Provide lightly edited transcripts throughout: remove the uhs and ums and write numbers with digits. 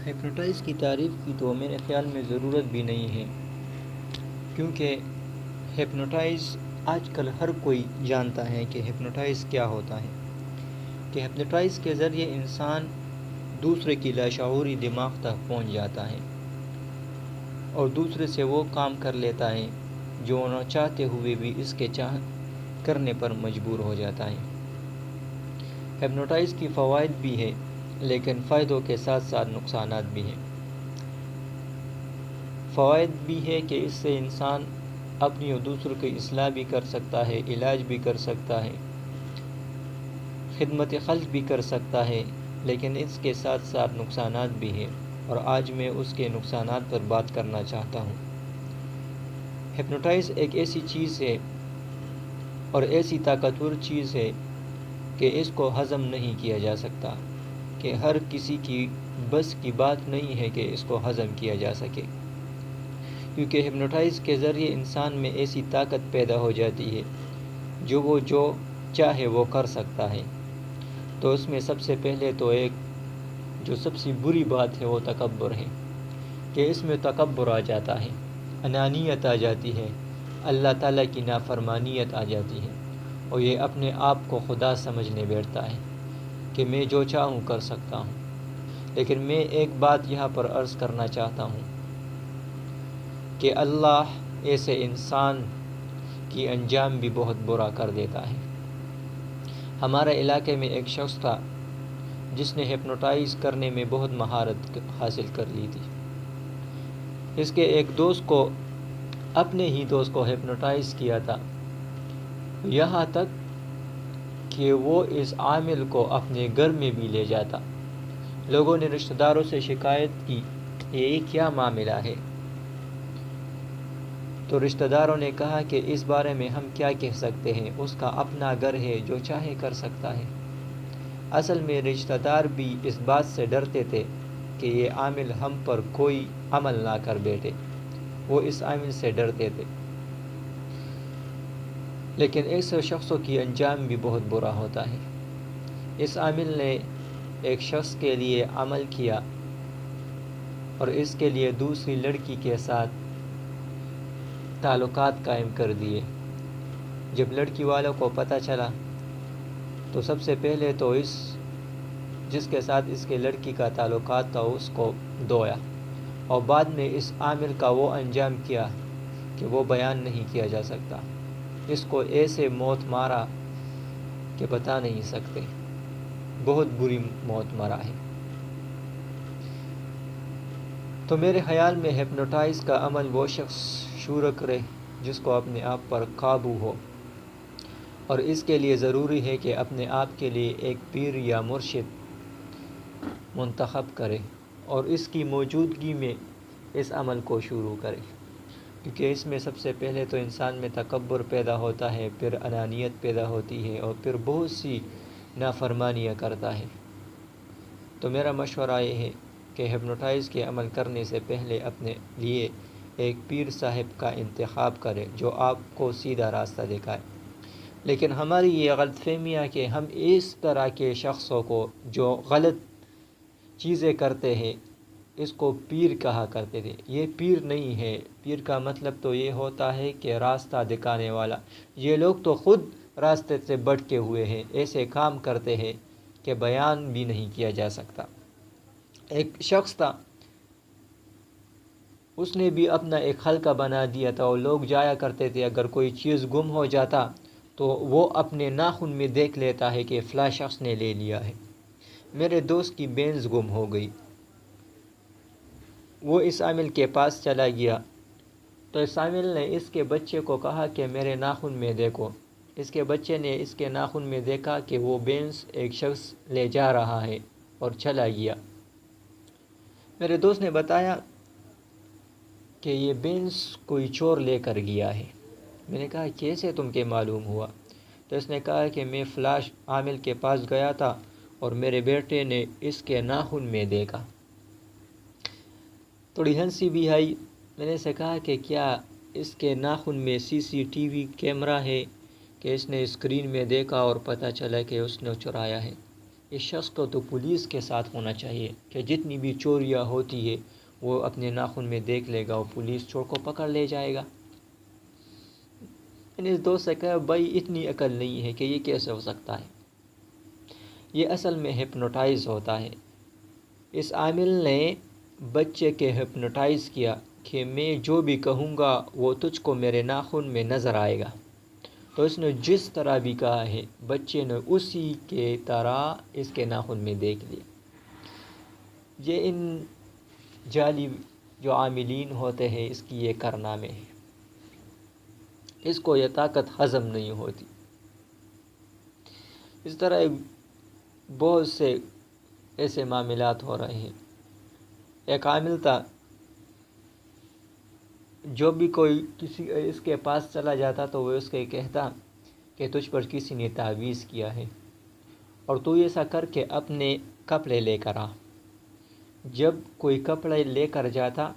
Hypnotise کی تعریف کی تو میرے خیال میں ضرورت بھی نہیں ہے، کیونکہ ہپنوٹائز آج کل ہر کوئی جانتا ہے کہ ہپنوٹائز کیا ہوتا ہے، کہ ہپنوٹائز کے ذریعے انسان دوسرے کی لاشعوری دماغ تک پہنچ جاتا ہے اور دوسرے سے وہ کام کر لیتا ہے جو نہ چاہتے ہوئے بھی اس کے کرنے پر مجبور ہو جاتا ہے۔ ہپنوٹائز کی فوائد بھی ہے، لیکن فائدوں کے ساتھ ساتھ نقصانات بھی ہیں۔ فوائد بھی ہے کہ اس سے انسان اپنی اور دوسروں کی اصلاح بھی کر سکتا ہے، علاج بھی کر سکتا ہے، خدمت خلق بھی کر سکتا ہے، لیکن اس کے ساتھ ساتھ نقصانات بھی ہیں، اور آج میں اس کے نقصانات پر بات کرنا چاہتا ہوں۔ ہپنوٹائز ایک ایسی چیز ہے اور ایسی طاقتور چیز ہے کہ اس کو ہضم نہیں کیا جا سکتا، کہ ہر کسی کی بس کی بات نہیں ہے کہ اس کو ہضم کیا جا سکے، کیونکہ ہپنوٹائز کے ذریعے انسان میں ایسی طاقت پیدا ہو جاتی ہے وہ جو چاہے وہ کر سکتا ہے۔ تو اس میں سب سے پہلے تو ایک جو سب سے بری بات ہے وہ تکبر ہے، کہ اس میں تکبر آ جاتا ہے، انانیت آ جاتی ہے، اللہ تعالیٰ کی نافرمانیت آ جاتی ہے، اور یہ اپنے آپ کو خدا سمجھنے بیٹھتا ہے کہ میں جو چاہوں کر سکتا ہوں۔ لیکن میں ایک بات یہاں پر عرض کرنا چاہتا ہوں کہ اللہ ایسے انسان کی انجام بھی بہت برا کر دیتا ہے۔ ہمارے علاقے میں ایک شخص تھا جس نے ہپنوٹائز کرنے میں بہت مہارت حاصل کر لی تھی۔ اس کے ایک دوست کو، اپنے ہی دوست کو ہپنوٹائز کیا تھا، یہاں تک کہ وہ اس عامل کو اپنے گھر میں بھی لے جاتا۔ لوگوں نے رشتہ داروں سے شکایت کی، یہ کیا معاملہ ہے؟ تو رشتہ داروں نے کہا کہ اس بارے میں ہم کیا کہہ سکتے ہیں، اس کا اپنا گھر ہے، جو چاہے کر سکتا ہے۔ اصل میں رشتہ دار بھی اس بات سے ڈرتے تھے کہ یہ عامل ہم پر کوئی عمل نہ کر بیٹھے، وہ اس عامل سے ڈرتے تھے۔ لیکن ایسے شخصوں کی انجام بھی بہت برا ہوتا ہے۔ اس عامل نے ایک شخص کے لیے عمل کیا اور اس کے لیے دوسری لڑکی کے ساتھ تعلقات قائم کر دیے۔ جب لڑکی والوں کو پتہ چلا تو سب سے پہلے تو جس کے ساتھ اس کے لڑکی کا تعلقات تھا اس کو دھویا، اور بعد میں اس عامل کا وہ انجام کیا کہ وہ بیان نہیں کیا جا سکتا۔ اس کو ایسے موت مارا کہ بتا نہیں سکتے، بہت بری موت مرا ہے۔ تو میرے خیال میں ہپنوٹائز کا عمل وہ شخص شروع کرے جس کو اپنے آپ پر قابو ہو، اور اس کے لیے ضروری ہے کہ اپنے آپ کے لیے ایک پیر یا مرشد منتخب کرے اور اس کی موجودگی میں اس عمل کو شروع کرے، کیونکہ اس میں سب سے پہلے تو انسان میں تکبر پیدا ہوتا ہے، پھر انانیت پیدا ہوتی ہے، اور پھر بہت سی نافرمانیاں کرتا ہے۔ تو میرا مشورہ یہ ہے کہ ہپنوٹائز کے عمل کرنے سے پہلے اپنے لیے ایک پیر صاحب کا انتخاب کرے جو آپ کو سیدھا راستہ دکھائے۔ لیکن ہماری یہ غلط فہمی ہے کہ ہم اس طرح کے شخصوں کو جو غلط چیزیں کرتے ہیں اس کو پیر کہا کرتے تھے۔ یہ پیر نہیں ہے، پیر کا مطلب تو یہ ہوتا ہے کہ راستہ دکھانے والا۔ یہ لوگ تو خود راستے سے بھٹکے ہوئے ہیں، ایسے کام کرتے ہیں کہ بیان بھی نہیں کیا جا سکتا۔ ایک شخص تھا، اس نے بھی اپنا ایک حلقہ بنا دیا تھا، اور لوگ جایا کرتے تھے، اگر کوئی چیز گم ہو جاتا تو وہ اپنے ناخن میں دیکھ لیتا ہے کہ فلاں شخص نے لے لیا ہے۔ میرے دوست کی بینز گم ہو گئی، وہ اس عامل کے پاس چلا گیا، تو اس عامل نے اس کے بچے کو کہا کہ میرے ناخن میں دیکھو۔ اس کے بچے نے اس کے ناخن میں دیکھا کہ وہ بینز ایک شخص لے جا رہا ہے اور چلا گیا۔ میرے دوست نے بتایا کہ یہ بینز کوئی چور لے کر گیا ہے۔ میں نے کہا کیسے تم کے معلوم ہوا؟ تو اس نے کہا کہ میں فلاش عامل کے پاس گیا تھا اور میرے بیٹے نے اس کے ناخن میں دیکھا۔ تھوڑی ہنسی بھی آئی۔ میں نے اسے کہا کہ کیا اس کے ناخن میں CCTV کیمرہ ہے کہ اس نے اسکرین میں دیکھا اور پتہ چلا کہ اس نے چرایا ہے؟ اس شخص کو تو پولیس کے ساتھ ہونا چاہیے کہ جتنی بھی چوریاں ہوتی ہے وہ اپنے ناخن میں دیکھ لے گا اور پولیس چور کو پکڑ لے جائے گا۔ میں نے اس دوست سے کہا بھائی اتنی عقل نہیں ہے کہ یہ کیسے ہو سکتا ہے، یہ اصل میں ہپنوٹائز ہوتا ہے۔ اس عامل نے بچے کے ہپنوٹائز کیا کہ میں جو بھی کہوں گا وہ تجھ کو میرے ناخن میں نظر آئے گا، تو اس نے جس طرح بھی کہا ہے بچے نے اسی کے طرح اس کے ناخن میں دیکھ لیا۔ یہ ان جعلی جو عاملین ہوتے ہیں اس کی یہ کارنامے ہیں، اس کو یہ طاقت ہضم نہیں ہوتی۔ اس طرح بہت سے ایسے معاملات ہو رہے ہیں۔ ایک عامل تھا، جو بھی کوئی کسی اس کے پاس چلا جاتا تو وہ اس کے کہتا کہ تجھ پر کسی نے تعویذ کیا ہے اور تو ایسا کر کے اپنے کپڑے لے کر آ۔ جب کوئی کپڑے لے کر جاتا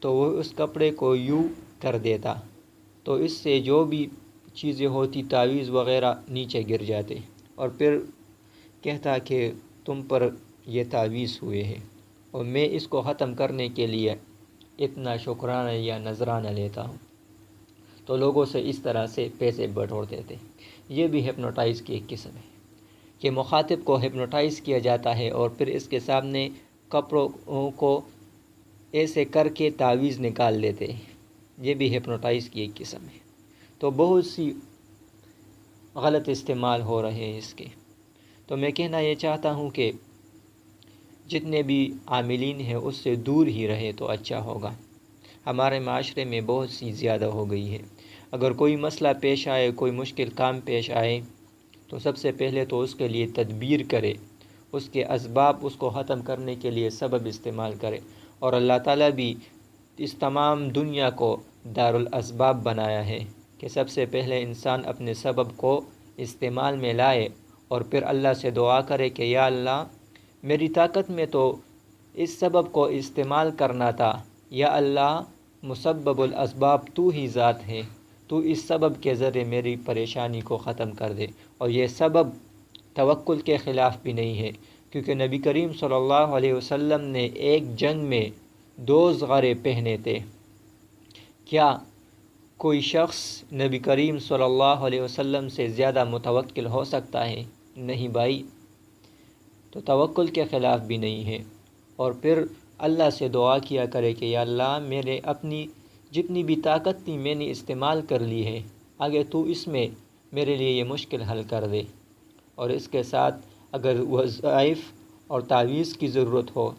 تو وہ اس کپڑے کو یوں کر دیتا تو اس سے جو بھی چیزیں ہوتی تعویذ وغیرہ نیچے گر جاتے، اور پھر کہتا کہ تم پر یہ تعویذ ہوئے ہیں اور میں اس کو ختم کرنے کے لیے اتنا شکرانہ یا نذرانہ لیتا ہوں۔ تو لوگوں سے اس طرح سے پیسے بٹور دیتے۔ یہ بھی ہپنوٹائز کی ایک قسم ہے کہ مخاطب کو ہپنوٹائز کیا جاتا ہے اور پھر اس کے سامنے کپڑوں کو ایسے کر کے تعویذ نکال لیتے ہیں۔ یہ بھی ہپنوٹائز کی ایک قسم ہے۔ تو بہت سی غلط استعمال ہو رہے ہیں اس کے۔ تو میں کہنا یہ چاہتا ہوں کہ جتنے بھی عاملین ہیں اس سے دور ہی رہے تو اچھا ہوگا۔ ہمارے معاشرے میں بہت سی زیادہ ہو گئی ہے۔ اگر کوئی مسئلہ پیش آئے، کوئی مشکل کام پیش آئے تو سب سے پہلے تو اس کے لیے تدبیر کرے، اس کے اسباب اس کو ختم کرنے کے لیے سبب استعمال کرے، اور اللہ تعالیٰ بھی اس تمام دنیا کو دارالاسباب بنایا ہے کہ سب سے پہلے انسان اپنے سبب کو استعمال میں لائے اور پھر اللہ سے دعا کرے کہ یا اللہ میری طاقت میں تو اس سبب کو استعمال کرنا تھا، یا اللہ مسبب الاسباب تو ہی ذات ہے، تو اس سبب کے ذریعے میری پریشانی کو ختم کر دے۔ اور یہ سبب توکل کے خلاف بھی نہیں ہے، کیونکہ نبی کریم صلی اللہ علیہ وسلم نے ایک جنگ میں 2 زغرے پہنے تھے۔ کیا کوئی شخص نبی کریم صلی اللہ علیہ وسلم سے زیادہ متوکل ہو سکتا ہے؟ نہیں بھائی، تو توکل کے خلاف بھی نہیں ہے۔ اور پھر اللہ سے دعا کیا کرے کہ یا اللہ میرے اپنی جتنی بھی طاقت تھی میں نے استعمال کر لی ہے، آگے تو اس میں میرے لیے یہ مشکل حل کر دے۔ اور اس کے ساتھ اگر وظائف اور تعویذ کی ضرورت ہو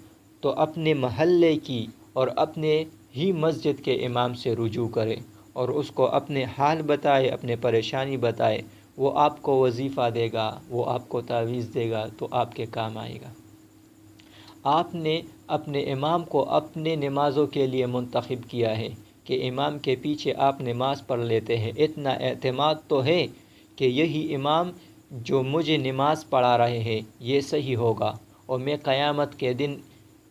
تو اپنے محلے کی اور اپنے ہی مسجد کے امام سے رجوع کرے اور اس کو اپنے حال بتائے، اپنے پریشانی بتائے، وہ آپ کو وظیفہ دے گا، وہ آپ کو تعویذ دے گا تو آپ کے کام آئے گا۔ آپ نے اپنے امام کو اپنے نمازوں کے لیے منتخب کیا ہے کہ امام کے پیچھے آپ نماز پڑھ لیتے ہیں، اتنا اعتماد تو ہے کہ یہی امام جو مجھے نماز پڑھا رہے ہیں یہ صحیح ہوگا اور میں قیامت کے دن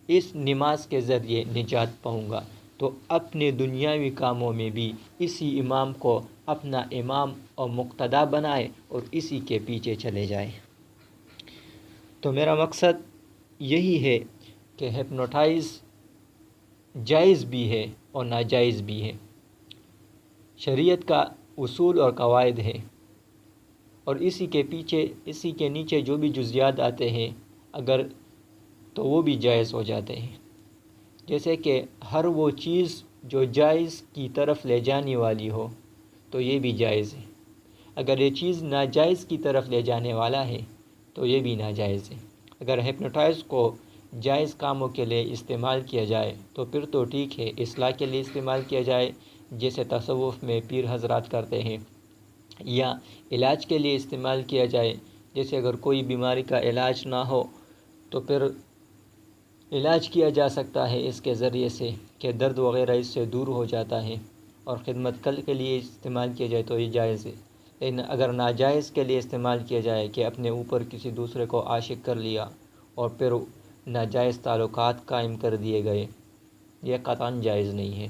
اس نماز کے ذریعے نجات پاؤں گا۔ تو اپنے دنیاوی کاموں میں بھی اسی امام کو اپنا امام اور مقتدا بنائے اور اسی کے پیچھے چلے جائے۔ تو میرا مقصد یہی ہے کہ ہپنوٹائز جائز بھی ہے اور ناجائز بھی ہے، شریعت کا اصول اور قواعد ہے، اور اسی کے نیچے جو بھی جزیات آتے ہیں اگر تو وہ بھی جائز ہو جاتے ہیں۔ جیسے کہ ہر وہ چیز جو جائز کی طرف لے جانے والی ہو تو یہ بھی جائز ہے، اگر یہ چیز ناجائز کی طرف لے جانے والا ہے تو یہ بھی ناجائز ہے۔ اگر ہپنوٹائز کو جائز کاموں کے لیے استعمال کیا جائے تو پھر تو ٹھیک ہے، اصلاح کے لیے استعمال کیا جائے جیسے تصوف میں پیر حضرات کرتے ہیں، یا علاج کے لیے استعمال کیا جائے جیسے اگر کوئی بیماری کا علاج نہ ہو تو پھر علاج کیا جا سکتا ہے اس کے ذریعے سے کہ درد وغیرہ اس سے دور ہو جاتا ہے، اور خدمت کل کے لیے استعمال کیا جائے تو یہ جائز ہے۔ لیکن اگر ناجائز کے لیے استعمال کیا جائے کہ اپنے اوپر کسی دوسرے کو عاشق کر لیا اور پھر ناجائز تعلقات قائم کر دیے گئے، یہ قطعاً جائز نہیں ہے۔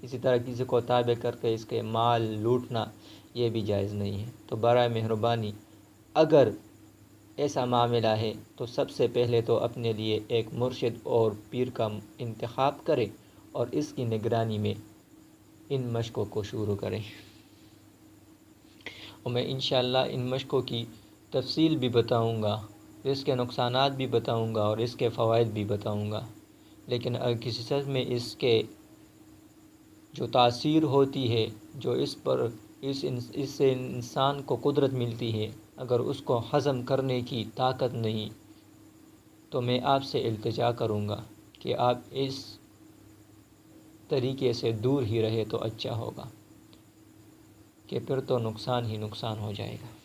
اسی طرح کسی کو تابع کر کے اس کے مال لوٹنا یہ بھی جائز نہیں ہے۔ تو برائے مہربانی اگر ایسا معاملہ ہے تو سب سے پہلے تو اپنے لیے ایک مرشد اور پیر کا انتخاب کرے اور اس کی نگرانی میں ان مشقوں کو شروع کریں، اور میں انشاءاللہ ان مشقوں کی تفصیل بھی بتاؤں گا، اس کے نقصانات بھی بتاؤں گا اور اس کے فوائد بھی بتاؤں گا۔ لیکن اگر کسی شخص میں اس کے جو تاثیر ہوتی ہے، جو اس پر اس سے انسان کو قدرت ملتی ہے، اگر اس کو ہضم کرنے کی طاقت نہیں، تو میں آپ سے التجا کروں گا کہ آپ اس طریقے سے دور ہی رہے تو اچھا ہوگا، کہ پھر تو نقصان ہی نقصان ہو جائے گا۔